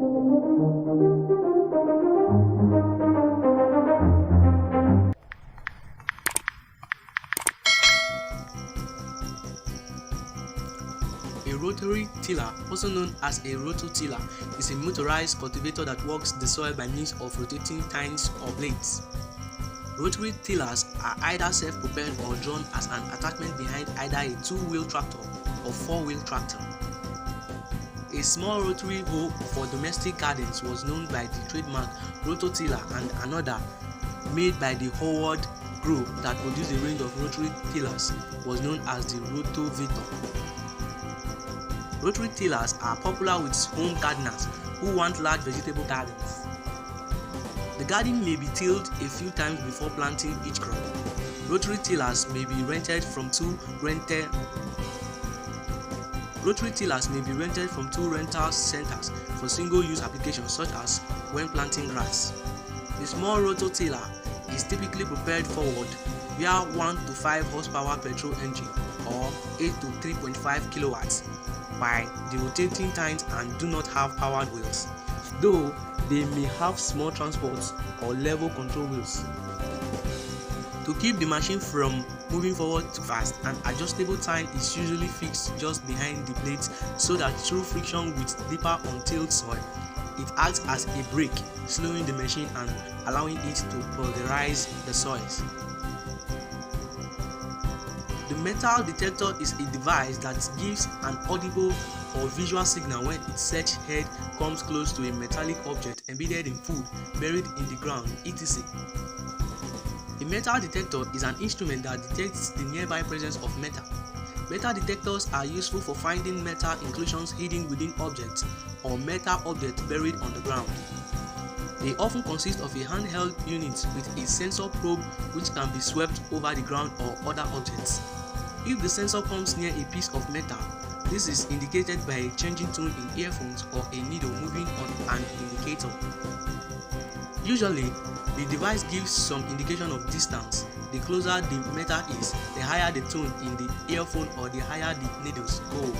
A rotary tiller, also known as a rototiller, is a motorized cultivator that works the soil by means of rotating tines or blades. Rotary tillers are either self-propelled or drawn as an attachment behind either a 2-wheel tractor or 4-wheel tractor. A small rotary hoe for domestic gardens was known by the trademark rototiller, and another, made by the Howard Group that produced a range of rotary tillers, was known as the rotovator. Rotary tillers are popular with home gardeners who want large vegetable gardens. The garden may be tilled a few times before planting each crop. Rotary tillers may be rented from two rental centers for single-use applications, such as when planting grass. The small rototiller is typically propelled forward via 1 to 5 horsepower petrol engine or 8 to 3.5 kilowatts by the rotating tines and do not have powered wheels, though they may have small transports or level control wheels. To keep the machine from moving forward too fast, an adjustable tine is usually fixed just behind the blades so that through friction with deeper untilled soil, it acts as a brake, slowing the machine and allowing it to pulverize the soils. The metal detector is a device that gives an audible or visual signal when its search head comes close to a metallic object embedded in food, buried in the ground, etc. A metal detector is an instrument that detects the nearby presence of metal. Metal detectors are useful for finding metal inclusions hidden within objects or metal objects buried on the ground. They often consist of a handheld unit with a sensor probe which can be swept over the ground or other objects. If the sensor comes near a piece of metal, this is indicated by a changing tone in earphones or a needle moving on an indicator. Usually, the device gives some indication of distance. The closer the metal is, the higher the tone in the earphone or the higher the needles go.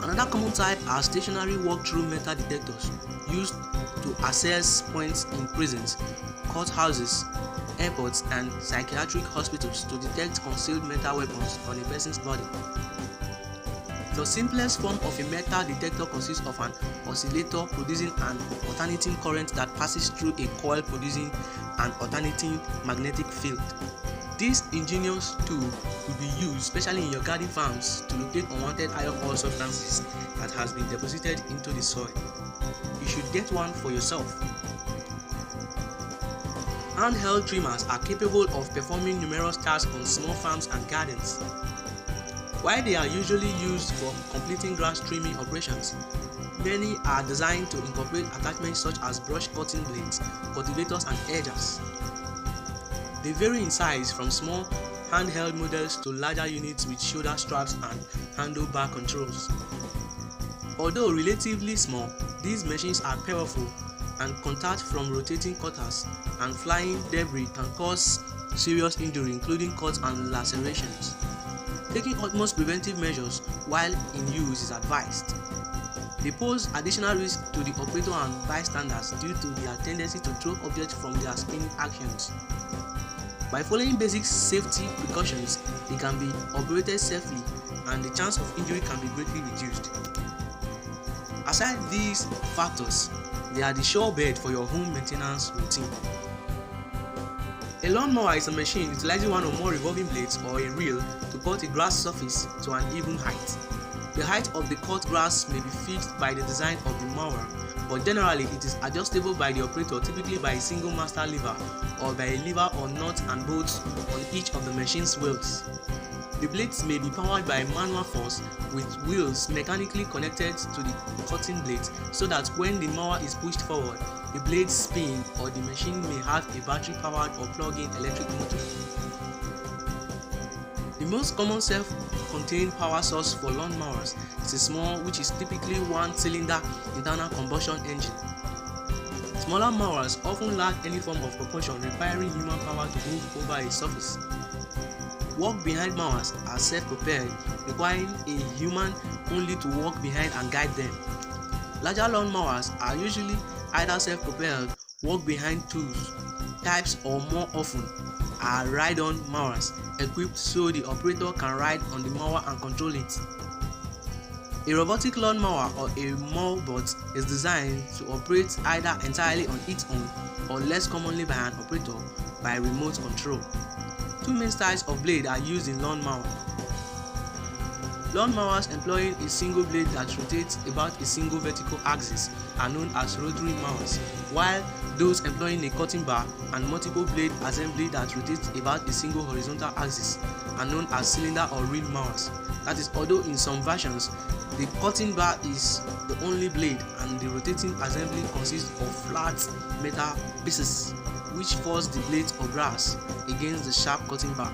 Another common type are stationary walk-through metal detectors used to access points in prisons, courthouses, airports, and psychiatric hospitals to detect concealed metal weapons on a person's body. The simplest form of a metal detector consists of an oscillator producing an alternating current that passes through a coil producing an alternating magnetic field. This ingenious tool will be used especially in your garden farms to locate unwanted iron ore substances that has been deposited into the soil. You should get one for yourself. Handheld trimmers are capable of performing numerous tasks on small farms and gardens. While they are usually used for completing grass trimming operations, many are designed to incorporate attachments such as brush cutting blades, cultivators, and edgers. They vary in size from small handheld models to larger units with shoulder straps and handlebar controls. Although relatively small, these machines are powerful, and contact from rotating cutters and flying debris can cause serious injury, including cuts and lacerations. Taking utmost preventive measures while in use is advised. They pose additional risk to the operator and bystanders due to their tendency to throw objects from their spinning actions. By following basic safety precautions, they can be operated safely and the chance of injury can be greatly reduced. Aside these factors, they are the sure bet for your home maintenance routine. A lawnmower is a machine utilizing one or more revolving blades or a reel to cut a grass surface to an even height. The height of the cut grass may be fixed by the design of the mower, but generally it is adjustable by the operator, typically by a single master lever or by a lever or nuts and bolts on each of the machine's wheels. The blades may be powered by manual force with wheels mechanically connected to the cutting blades so that when the mower is pushed forward, the blades spin, or the machine may have a battery-powered or plug-in electric motor. The most common self-contained power source for lawnmowers is a small, which is typically one-cylinder internal combustion engine. Smaller mowers often lack any form of propulsion requiring human power to move over a surface. Walk-behind mowers are self-propelled, requiring a human only to walk behind and guide them. Larger lawn mowers are usually either self-propelled, walk-behind tools types, or more often are ride-on mowers equipped so the operator can ride on the mower and control it. A robotic lawn mower or a mowbot is designed to operate either entirely on its own or less commonly by an operator by remote control. Two main styles of blade are used in lawn mower. Lawn mowers employing a single blade that rotates about a single vertical axis are known as rotary mowers, while those employing a cutting bar and multiple blade assembly that rotates about a single horizontal axis are known as cylinder or reel mowers. That is, although in some versions the cutting bar is the only blade and the rotating assembly consists of flat metal pieces which force the blades of grass against the sharp cutting bar.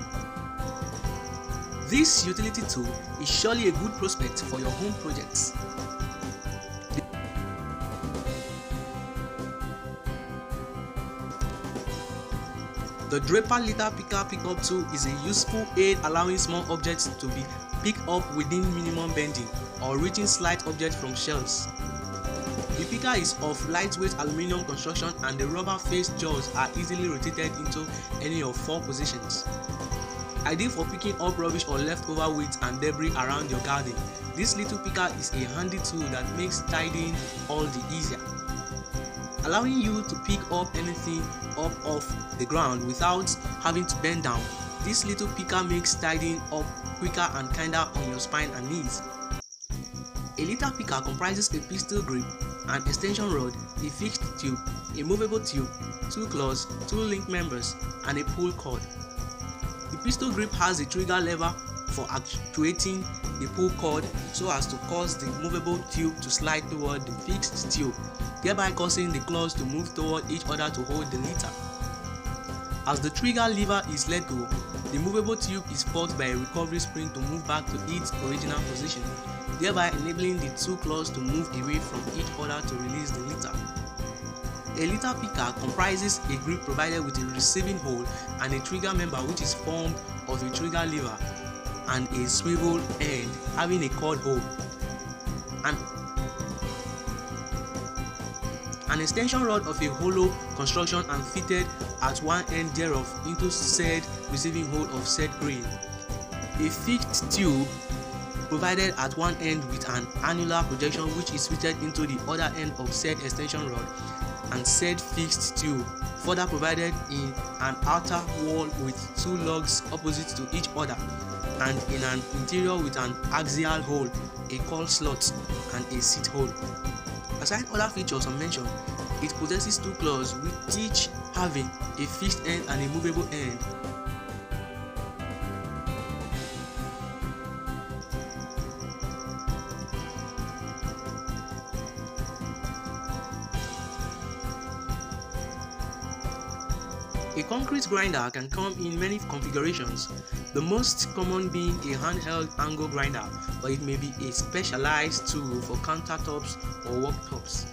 This utility tool is surely a good prospect for your home projects. The Draper Litter Picker Pickup Tool is a useful aid allowing small objects to be picked up within minimum bending or reaching slight objects from shelves. The picker is of lightweight aluminum construction and the rubber-faced jaws are easily rotated into any of 4 positions. Ideal for picking up rubbish or leftover weight and debris around your garden, this little picker is a handy tool that makes tidying all the easier. Allowing you to pick up anything up off the ground without having to bend down, this little picker makes tidying up quicker and kinder on your spine and knees. A litter picker comprises a pistol grip, an extension rod, a fixed tube, a movable tube, 2 claws, 2 link members, and a pull cord. The pistol grip has a trigger lever for actuating the pull cord so as to cause the movable tube to slide toward the fixed tube, thereby causing the claws to move toward each other to hold the litter. As the trigger lever is let go, the movable tube is forced by a recovery spring to move back to its original position, thereby enabling the 2 claws to move away from each other to release the litter. A litter picker comprises a grip provided with a receiving hole and a trigger member which is formed of a trigger lever and a swivel end having a cord hole. An extension rod of a hollow construction and fitted at one end thereof into said receiving hole of said grain. A fixed tube provided at one end with an annular projection which is fitted into the other end of said extension rod, and said fixed tube further provided in an outer wall with 2 lugs opposite to each other, and in an interior with an axial hole, a coal slot, and a seat hole. Aside other features mentioned, it possesses 2 claws with each having a fixed end and a movable end. A concrete grinder can come in many configurations, the most common being a handheld angle grinder, but it may be a specialized tool for countertops or worktops.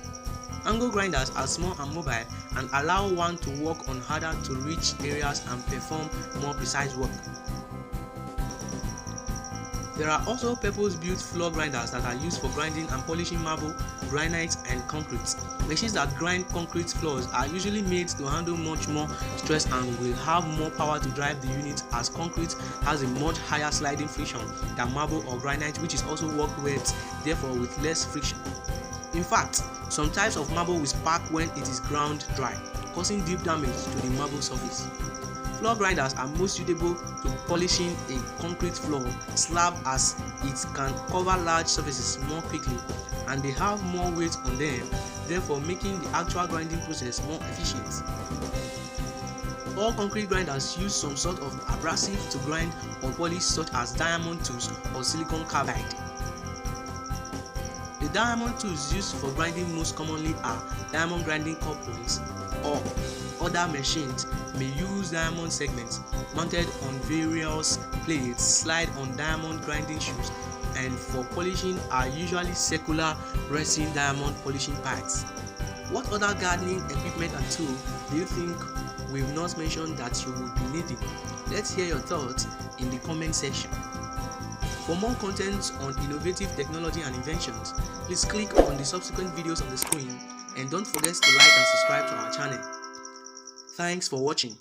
Angle grinders are small and mobile and allow one to work on harder to reach areas and perform more precise work. There are also purpose-built floor grinders that are used for grinding and polishing marble, granite, and concrete. Machines that grind concrete floors are usually made to handle much more stress and will have more power to drive the unit, as concrete has a much higher sliding friction than marble or granite, which is also work wet, therefore with less friction. In fact, some types of marble will spark when it is ground dry, causing deep damage to the marble surface. Floor grinders are most suitable to polishing a concrete floor slab, as it can cover large surfaces more quickly and they have more weight on them, therefore making the actual grinding process more efficient. All concrete grinders use some sort of abrasive to grind or polish, such as diamond tools or silicon carbide. The diamond tools used for grinding most commonly are diamond grinding couplings, or other machines may use diamond segments mounted on various plates slide on diamond grinding shoes, and for polishing are usually circular resin diamond polishing pads. What other gardening equipment and tools do you think we've not mentioned that you would be needing? Let's hear your thoughts in the comment section. For more content on innovative technology and inventions, please click on the subsequent videos on the screen and don't forget to like and subscribe to our channel. Thanks for watching.